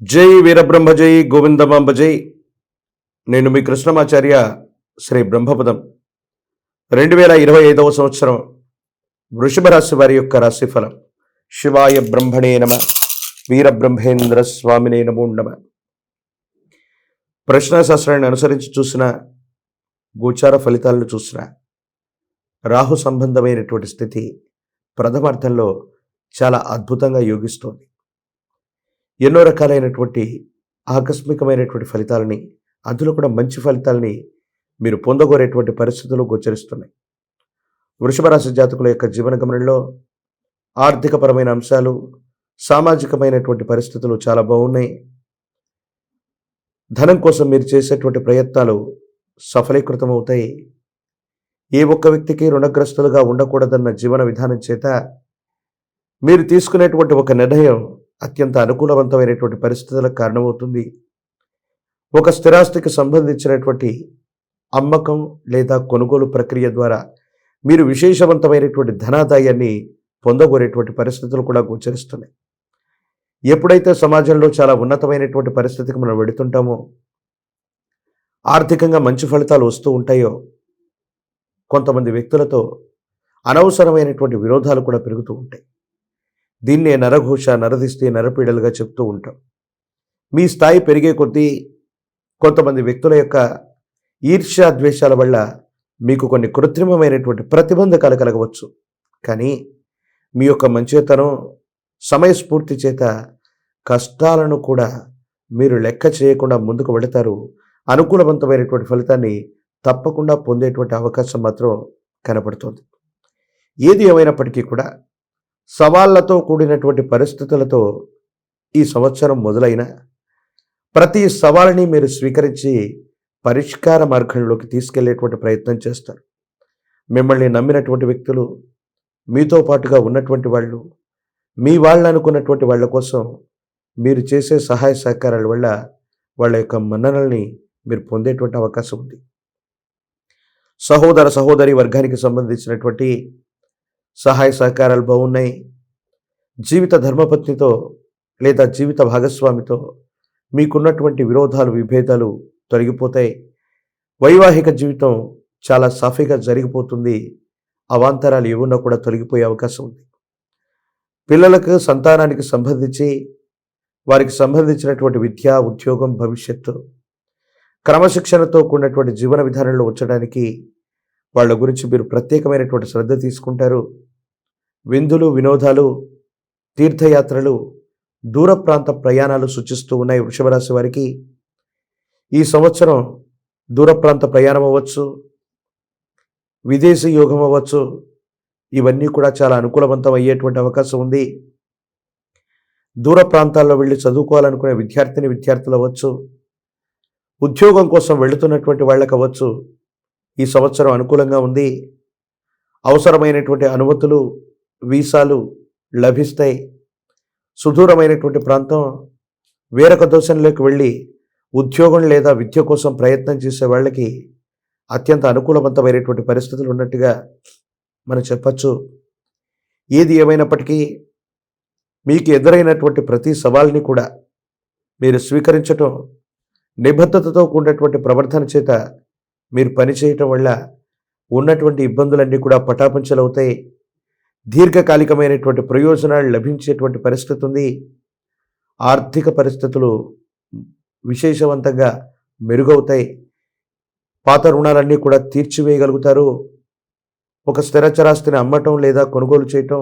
జై వీరబ్రహ్మ జై గోవిందమాంబ జై. నేను మీ కృష్ణమాచార్య. శ్రీ బ్రహ్మపదం 2025 సంవత్సరం వృషభ రాశి వారి యొక్క రాశిఫలం. శివాయ బ్రహ్మణే నమ, వీరబ్రహ్మేంద్ర స్వామినే నమో నమ. ప్రశ్నాశాస్త్రాన్ని అనుసరించి చూసిన, గోచార ఫలితాలను చూసిన, రాహు సంబంధమైనటువంటి స్థితి ప్రథమార్థంలో చాలా అద్భుతంగా యోగిస్తోంది. ఎన్నో రకాలైనటువంటి ఆకస్మికమైనటువంటి ఫలితాలని, అందులో కూడా మంచి ఫలితాలని మీరు పొందగోరేటువంటి పరిస్థితులు గోచరిస్తున్నాయి. వృషభ రాశి జాతకుల యొక్క జీవన గమనంలో ఆర్థికపరమైన అంశాలు, సామాజికమైనటువంటి పరిస్థితులు చాలా బాగున్నాయి. ధనం కోసం మీరు చేసేటువంటి ప్రయత్నాలు సఫలీకృతం అవుతాయి. ఏ ఒక్క వ్యక్తికి రుణగ్రస్తులుగా ఉండకూడదన్న జీవన విధానం చేత మీరు తీసుకునేటువంటి ఒక నిర్ణయం అత్యంత అనుకూలవంతమైనటువంటి పరిస్థితులకు కారణమవుతుంది. ఒక స్థిరాస్తికి సంబంధించినటువంటి అమ్మకం లేదా కొనుగోలు ప్రక్రియ ద్వారా మీరు విశేషవంతమైనటువంటి ధనాదాయాన్ని పొందగోరేటువంటి పరిస్థితులు కూడా గోచరిస్తున్నాయి. ఎప్పుడైతే సమాజంలో చాలా ఉన్నతమైనటువంటి పరిస్థితికి మనం వెడుతుంటామో, ఆర్థికంగా మంచి ఫలితాలు వస్తూ ఉంటాయో, కొంతమంది వ్యక్తులతో అనవసరమైనటువంటి విరోధాలు కూడా పెరుగుతూ ఉంటాయి. దీన్నే నరఘోష, నరదిష్టి, నరపీడలుగా చెప్తూ ఉంటాం. మీ స్థాయి పెరిగే కొద్దీ కొంతమంది వ్యక్తుల యొక్క ఈర్ష్యా ద్వేషాల వల్ల మీకు కొన్ని కృత్రిమమైనటువంటి ప్రతిబంధకాలు కలగవచ్చు. కానీ మీ యొక్క మంచితనం, సమయస్ఫూర్తి చేత కష్టాలను కూడా మీరు లెక్క చేయకుండా ముందుకు వెళతారు. అనుకూలవంతమైనటువంటి ఫలితాన్ని తప్పకుండా పొందేటువంటి అవకాశం మాత్రం కనపడుతుంది. ఏది ఏమైనప్పటికీ కూడా సవాళ్లతో కూడినటువంటి పరిస్థితులతో ఈ సంవత్సరం మొదలైన ప్రతి సవాలుని మీరు స్వీకరించి పరిష్కార మార్గంలోకి తీసుకెళ్లేటువంటి ప్రయత్నం చేస్తారు. మిమ్మల్ని నమ్మినటువంటి వ్యక్తులు, మీతో పాటుగా ఉన్నటువంటి వాళ్ళు, మీ వాళ్ళు అనుకున్నటువంటి వాళ్ళ కోసం మీరు చేసే సహాయ సహకారాల వల్ల వాళ్ళ యొక్క మన్ననల్ని మీరు పొందేటువంటి అవకాశం ఉంది. సహోదర సహోదరి వర్గానికి సంబంధించినటువంటి సహాయ సహకారాలు బాగున్నాయి. జీవిత ధర్మపత్నితో లేదా జీవిత భాగస్వామితో మీకున్నటువంటి విరోధాలు, విభేదాలు తొలగిపోతాయి. వైవాహిక జీవితం చాలా సాఫీగా జరిగిపోతుంది. అవాంతరాలు ఏమున్నా కూడా తొలగిపోయే అవకాశం ఉంది. పిల్లలకు, సంతానానికి సంబంధించి వారికి సంబంధించినటువంటి విద్య, ఉద్యోగం, భవిష్యత్తు క్రమశిక్షణతో కూడినటువంటి జీవన విధానంలో ఉంచడానికి వాళ్ళ గురించి మీరు ప్రత్యేకమైనటువంటి శ్రద్ధ తీసుకుంటారు. విందులు, వినోదాలు, తీర్థయాత్రలు, దూర ప్రాంత ప్రయాణాలు సూచిస్తూ ఉన్నాయి. వృషభ రాశి వారికి ఈ సంవత్సరం దూర ప్రాంత ప్రయాణం అవ్వచ్చు, విదేశీ యోగం అవ్వచ్చు, ఇవన్నీ కూడా చాలా అనుకూలవంతం అయ్యేటువంటి అవకాశం ఉంది. దూర ప్రాంతాల్లో వెళ్ళి చదువుకోవాలనుకునే విద్యార్థులు అవ్వచ్చు, ఉద్యోగం కోసం వెళుతున్నటువంటి వాళ్ళకి అవ్వచ్చు, ఈ సంవత్సరం అనుకూలంగా ఉంది. అవసరమైనటువంటి అనుమతులు, వీసాలు లభిస్తాయి. సుదూరమైనటువంటి ప్రాంతం, వేరొక దేశంలోకి వెళ్ళి ఉద్యోగం లేదా విద్య కోసం ప్రయత్నం చేసే వాళ్ళకి అత్యంత అనుకూలవంతమైనటువంటి పరిస్థితులు ఉన్నట్టుగా మనం చెప్పచ్చు. ఏది ఏమైనప్పటికీ మీకు ఎదురైనటువంటి ప్రతి సవాల్ని కూడా మీరు స్వీకరించటం, నిబద్ధతతో కూడినటువంటి ప్రవర్తన చేత మీరు పనిచేయటం వల్ల ఉన్నటువంటి ఇబ్బందులన్నీ కూడా పటాపంచలవుతాయి. దీర్ఘకాలికమైనటువంటి ప్రయోజనాలు లభించేటువంటి పరిస్థితి ఉంది. ఆర్థిక పరిస్థితులు విశేషవంతంగా మెరుగవుతాయి. పాత రుణాలన్నీ కూడా తీర్చివేయగలుగుతారు. ఒక స్థిరచరాస్తిని అమ్మటం లేదా కొనుగోలు చేయటం,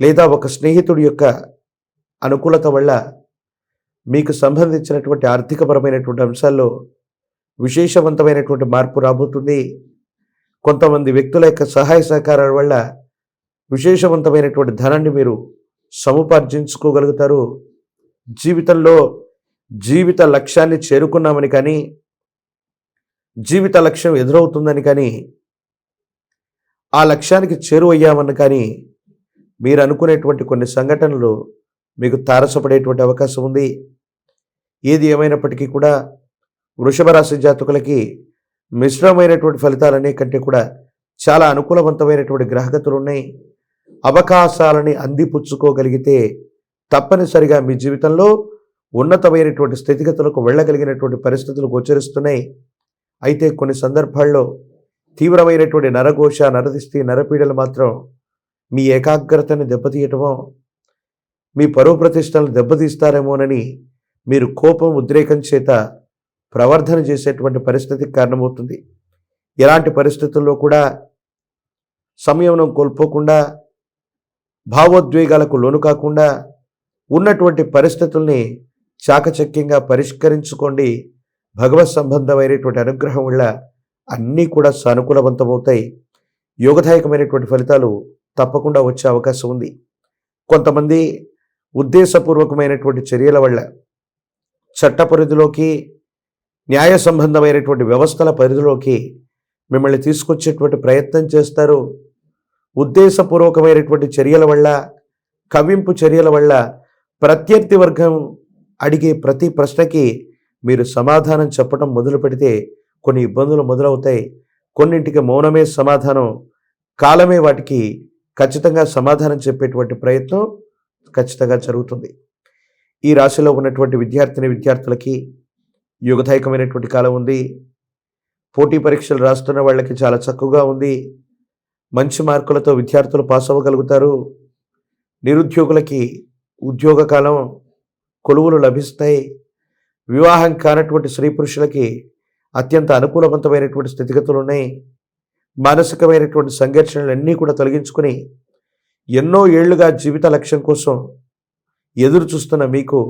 లేదా ఒక స్నేహితుడి యొక్క అనుకూలత వల్ల మీకు సంబంధించినటువంటి ఆర్థికపరమైనటువంటి అంశాల్లో విశేషవంతమైనటువంటి మార్పు రాబోతుంది. కొంతమంది వ్యక్తుల యొక్క సహాయ సహకారాల వల్ల విశేషవంతమైనటువంటి ధనాన్ని మీరు సముపార్జించుకోగలుగుతారు. జీవితంలో జీవిత లక్ష్యాన్ని చేరుకున్నామని కానీ, జీవిత లక్ష్యం ఎదురవుతుందని కానీ, ఆ లక్ష్యానికి చేరువయ్యామని కానీ మీరు అనుకునేటువంటి కొన్ని సంఘటనలు మీకు తారసపడేటువంటి అవకాశం ఉంది. ఏది ఏమైనప్పటికీ కూడా వృషభ రాశి జాతకులకి మిశ్రమైనటువంటి ఫలితాలనే కంటే కూడా చాలా అనుకూలవంతమైనటువంటి గ్రహగతులు ఉన్నాయి. అవకాశాలని అందిపుచ్చుకోగలిగితే తప్పనిసరిగా మీ జీవితంలో ఉన్నతమైనటువంటి స్థితిగతులకు వెళ్ళగలిగినటువంటి పరిస్థితులు గోచరిస్తున్నాయి. అయితే కొన్ని సందర్భాల్లో తీవ్రమైనటువంటి నరఘోష, నరదిష్టి, నరపీడలు మాత్రం మీ ఏకాగ్రతని దెబ్బతీయటమో, మీ పరువు ప్రతిష్టలను దెబ్బతీస్తారేమోనని మీరు కోపం, ఉద్రేకం చేత ప్రవర్ధన చేసేటువంటి పరిస్థితికి కారణమవుతుంది. ఎలాంటి పరిస్థితుల్లో కూడా సంయమనం కోల్పోకుండా, భావోద్వేగాలకు లోను కాకుండా ఉన్నటువంటి పరిస్థితుల్ని చాకచక్యంగా పరిష్కరించుకోండి. భగవత్ సంబంధమైనటువంటి అనుగ్రహం వల్ల అన్నీ కూడా సానుకూలవంతమవుతాయి. యోగదాయకమైనటువంటి ఫలితాలు తప్పకుండా వచ్చే అవకాశం ఉంది. కొంతమంది ఉద్దేశపూర్వకమైనటువంటి చర్యల వల్ల చట్ట పరిధిలోకి, న్యాయ సంబంధమైనటువంటి వ్యవస్థల పరిధిలోకి మిమ్మల్ని తీసుకొచ్చేటువంటి ప్రయత్నం చేస్తారు. ఉద్దేశపూర్వకమైనటువంటి చర్యల వల్ల, కవ్వింపు చర్యల వల్ల ప్రత్యర్థి వర్గం అడిగే ప్రతి ప్రశ్నకి మీరు సమాధానం చెప్పడం మొదలు పెడితే కొన్ని ఇబ్బందులు మొదలవుతాయి. కొన్నింటికి మౌనమే సమాధానం, కాలమే వాటికి ఖచ్చితంగా సమాధానం చెప్పేటువంటి ప్రయత్నం ఖచ్చితంగా జరుగుతుంది. ఈ రాశిలో ఉన్నటువంటి విద్యార్థులకి యుగదాయకమైనటువంటి కాలం ఉంది. పోటీ పరీక్షలు రాస్తున్న వాళ్ళకి చాలా చక్కగా ఉంది. మంచి మార్కులతో విద్యార్థులు పాస్ అవ్వగలుగుతారు. నిరుద్యోగులకి ఉద్యోగ కాలం, కొలువులు లభిస్తాయి. వివాహం కానటువంటి స్త్రీ పురుషులకి అత్యంత అనుకూలవంతమైనటువంటి స్థితిగతులు ఉన్నాయి. మానసికమైనటువంటి సంఘర్షణలన్నీ కూడా తొలగించుకుని ఎన్నో ఏళ్లుగా జీవిత లక్ష్యం కోసం ఎదురు చూస్తున్న మీకు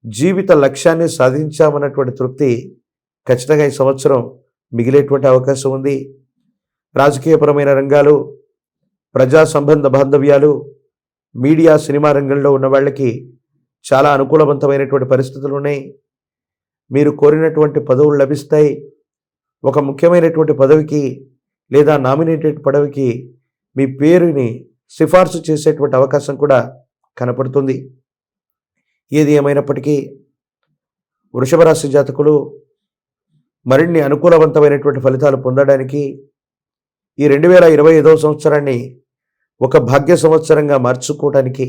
జీవిత లక్ష్యాన్ని సాధించామన్నటువంటి తృప్తి ఖచ్చితంగా ఈ సంవత్సరం మిగిలేటువంటి అవకాశం ఉంది. రాజకీయపరమైన రంగాలు, ప్రజా సంబంధ బాంధవ్యాలు, మీడియా, సినిమా రంగంలో ఉన్న వాళ్ళకి చాలా అనుకూలవంతమైనటువంటి పరిస్థితులు ఉన్నాయి. మీరు కోరినటువంటి పదవులు లభిస్తాయి. ఒక ముఖ్యమైనటువంటి పదవికి లేదా నామినేటెడ్ పదవికి మీ పేరుని సిఫార్సు చేసేటువంటి అవకాశం కూడా కనపడుతుంది. ఏది ఏమైనప్పటికీ వృషభ రాశి జాతకులు మరిన్ని అనుకూలవంతమైనటువంటి ఫలితాలు పొందడానికి ఈ 2025వ సంవత్సరాన్ని ఒక భాగ్య సంవత్సరంగా మార్చుకోవడానికి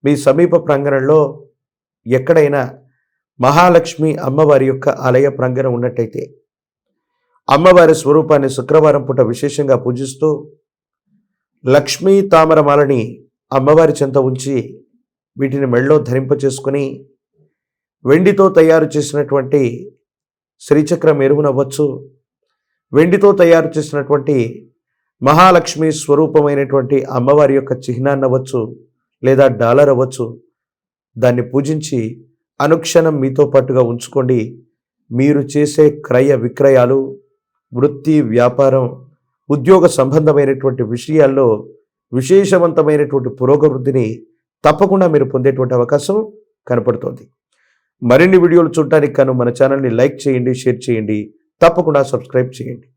మీ సమీప ప్రాంగణంలో ఎక్కడైనా మహాలక్ష్మి అమ్మవారి యొక్క ఆలయ ప్రాంగణం ఉన్నట్టయితే అమ్మవారి స్వరూపాన్ని శుక్రవారం పూట విశేషంగా పూజిస్తూ లక్ష్మీ తామరమాలని అమ్మవారి చెంత ఉంచి వీటిని మెళ్ళలో ధరింపచేసుకుని వెండితో తయారు చేసినటువంటి శ్రీచక్రం ఎరువునవ్వచ్చు, వెండితో తయారు చేసినటువంటి మహాలక్ష్మి స్వరూపమైనటువంటి అమ్మవారి యొక్క చిహ్నాన్ని అవ్వచ్చు లేదా డాలర్ అవ్వచ్చు, దాన్ని పూజించి అనుక్షణం మీతో పాటుగా ఉంచుకోండి. మీరు చేసే క్రయ విక్రయాలు, వృత్తి, వ్యాపారం, ఉద్యోగ సంబంధమైనటువంటి విషయాల్లో విశేషవంతమైనటువంటి పురోగవృద్ధిని తప్పకుండా మీరు పొందేటువంటి అవకాశం కనపడుతోంది. మరిన్ని వీడియోలు చూడటానికి గాను మన ఛానల్ని లైక్ చేయండి, షేర్ చేయండి, తప్పకుండా సబ్స్క్రైబ్ చేయండి.